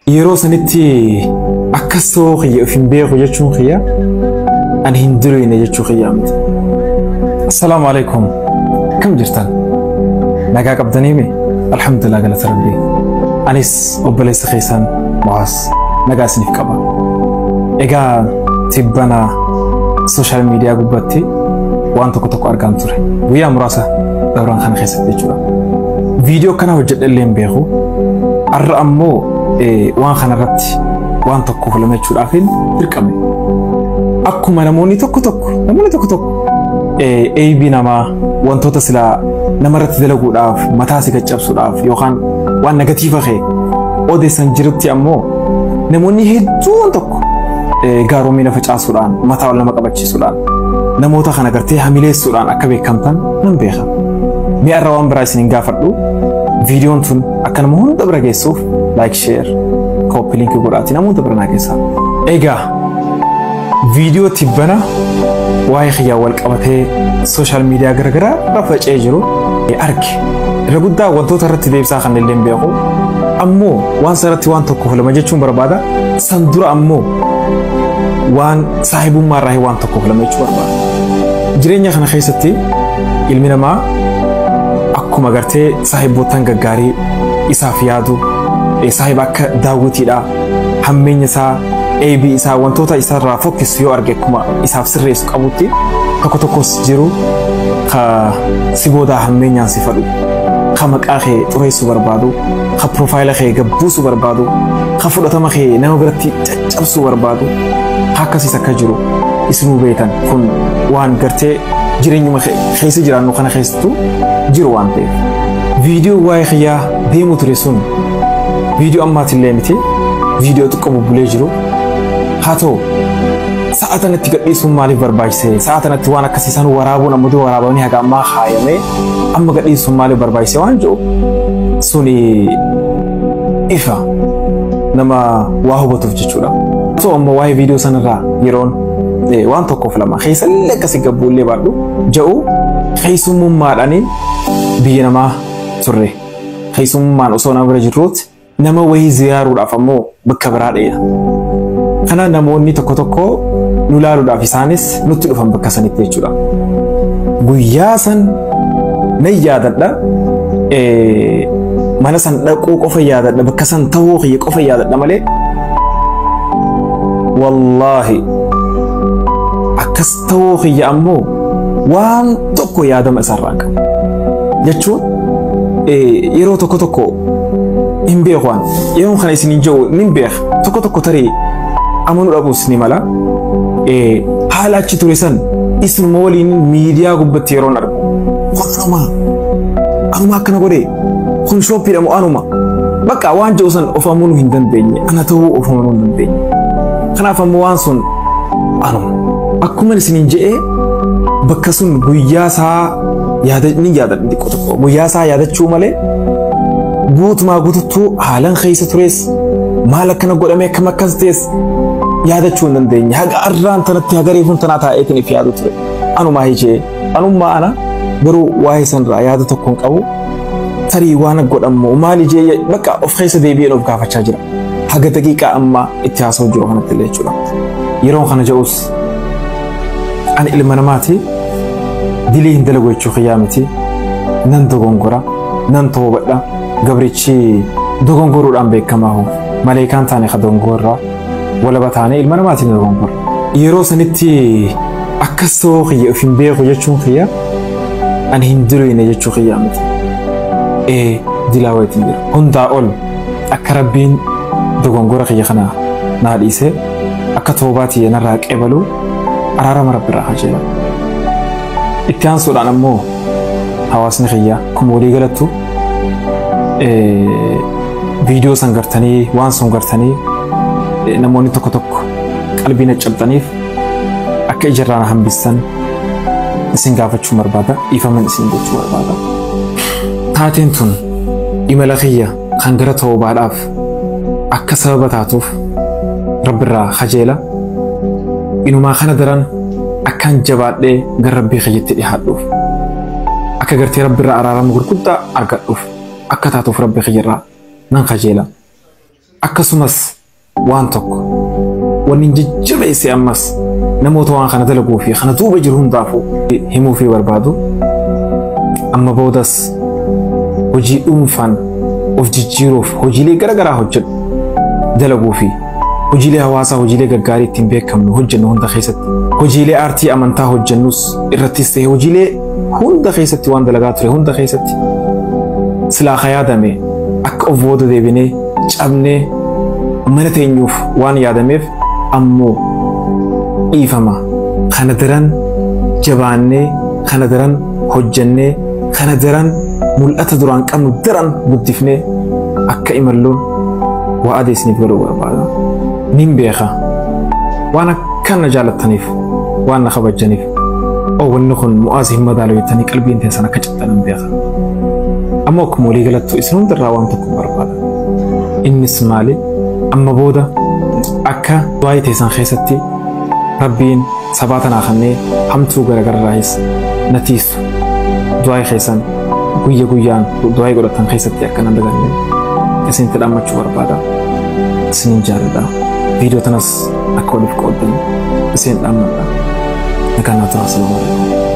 يرو سنتي أكسو خيا في بيغ يجون خيا أنا هندلين يجون خيا السلام عليكم كم جرتان نجاك أبدنيمي الحمد لله قالت ربي أنيس أبليس خيسان معاص نجاسني في كبا إجا تبنا سوشيال ميديا قبتي وأنتو كتوك أرقام تري ويا مراسة دوران خان خيسات بيجوا فيديو كان وجد اللي بيغو الرأمو وان خنرت وان تكو لما تشوف أفين تركمي أكو ما نموني تكو أي بينما وان توتسلا نمرت دلقو داف متاسك تجابسو داف يوخان وان نيجاتيف أخي أودي سنجربتي أمو نموني هدو وان تكو غارو مينا فجأة سودان متا ولا مقبتشي سودان نموتا خنقرتي حميلي سودان أكبي كمتان نمبيخا مي أروان برايسين غافردو فيديو تون أكن مهون دبر جيسوف لايك شير كوبي لينك قرأتي نمون دبر ناقصا إيجا فيديو تبنا واي خيا والقبته سوشيال ميديا غرغرا رفع اجرو ارك رغدا وانتو ترت ديبسا خن اللي بيقو امو وان سرت وان تكو لما جچون بربادا سندور امو وان صاحب ما راهي وان تكو لما جچ بربادا جرينيا خن خيستي علمنا ما اكو مغرتي صاحب بوتان غغاري اسافيادو صاحبك داوتي دا همينسا أي بي إسا وانتوتا إسا رافوكس فيو أرجعكما إسا في سر إسق أبوتي تكوتوكوس جرو خا سيبودا همين يان سفرو خا مكاخي توريسو بربادو خا بروفايل خي جبوسو بربادو خا فلوتما خي نمبرتي تجبسو بربادو هكذا سكا جرو اسمو بيتان كن وان قرتي جرينيو ما خيسي جرانو خانا خيستو جرو وان بيت فيديو واي خيا ديمو تريسون فيديو أمات الليمتي فيديو تقوم بليجرو هاتو ساعتنا تقديسون مالي بربايسي ساعتنا توانا كسيسان ورابون أمدو ورابوني هكا ما خايمي أما قديسون مالي بربايسي وانجو سوني إفا نما واهو بتفجيشونا تو أما واهي فيديو سنرا يرون وان توقف لما خيسا لكسي قبول لي باردو جو خيسو ممارانين بينما سري خيسو ممان أصونا برجروت نما وهي زيارو رافمو بكبرات إيه خنا نموني تكو نولارو دافيسانس نتلفهم بكساني تيجورا غياسن نيادة mana san ɗauko ƙofar yada da baka san taho ya ƙofar yada da male wallahi akas taho ya ammo wan tokko yada masarraka jechuun yeroo tokko hin beekan yeroon kana isin jiru nin beek tokko tarii amanu dhabus ni mala haala achi ture san isuma waliin miidiyaa gubbatti yeroon argu anuma akkana godhe kun shooppiidhamu anuma bakka waan jiru san of amanuu hin dandeenye ana ta'uu of amanuu hin dandeenye kanaaf ammoo waan sun anuma akkuma isiniin je'ee bakka sun guyyaa isaa ni yaadadha xiqqoo tokko guyyaa isaa yaadachuu malee guutumaa guututtuu haalan keessa tures maal akkana godhamee akkam akkas ta'es yaadachuu hin dandeenye haga arraan tanatti haga reefuun tanaa taa'eetiin if yaadu ture anumaa hijee anummaa ana garuu waa'ee sanirraa yaada tokko hin qabu tarii waan godhamu maal ijee bakka of keessa deebi'een of gaafachaa jira haga daqiiqaa amma itti haasa'u jiru kanatti illee jechuudha yeroon kana ja'us ani ilma namaati dilii hin dalagu jechuu xiyyaa miti nan dogongora nan toobadha gabrichi dogongoruudhaan beekamaahu maleekaan taane ka dogongorra walaba taane ilma namaatiin dogongora yeroo sanitti akkas ta'uu xiyya of hin beeku jechuun xiyya ani hin diroine jechuu xiyyaa miti dilaa wayitiin jira hundaa ol akka rabbiin dogongora xiyya kana naa dhiise akka toobaatii narraa qeebalu araarama rabbiirraa hajeela itti aansuudhaan ammoo hawaasni xiyya kun walii galattu viidiyoo san gartanii waan sun gartanii namoonni tokko qalbii na cabxaniif akka ijarraa na hambistan isin gaafachuu barbaada ifaman isin gochuu barbaada taateen tun imala xiyya kan gara toobaadhaaf akka sababa taatuuf rabbiirraa hajeela inumaa kana daran akkaan jabaadhee gara rabbii xiyyitti dhihaadhuuf akka gartee rabbiirraa araarama gurguddaa argadhuuf akka taatuuf rabbii xiyyirraa nan hajeela akkasumas waan tokko wanni jajjabeesse ammas namoota waan kana dalaguu fi kana duuba jiru hundaafuu himuu fi barbaadu amma boodas hojii dhuunfaan of jijjiiruuf hojiilee garaagaraa hojjedhu dalaguu fi hojiilee hawaasaa hojiilee gaggaarii ittiin beekamnu hojjennu hunda keessatti hojiilee aartii amantaa hojjennus irrattis ta'e hojiilee hunda keessatti waan dalagaa ture hunda keessatti silaa yaadame akka of booda deebinee cabnee mana teenyuuf waan yaadameef ammoo dhiifama kana daran jabaannee kana daran hojjennee kana daran mul'ata duraan qabnu daran guddifnee akka imalluun waa adeesniif galuu barbaada. Nin beeka waan akkana jaalattaniif waan na kabajaniif wanni kun mu'aaz hin madaalu jettanii qalbiin teessan akka cabxanan beeka. Amma akkuma walii galattu isin hundarraa waan tokko barbaada. Innis maali? Amma booda akka du'aa teessan keessatti Rabbiin sabaa tanaa kannee hamtuu garaagarraayis natiisu du'aa keessan guyya guyyaan du'aa godhatan keessatti akka nan daganne isinitti dhammachuu barbaada. Isinin jaalladha. Video tanas akka waliif qooddan isin dhammadha. Nagaan haa ta'u. Assalaamu alaikum.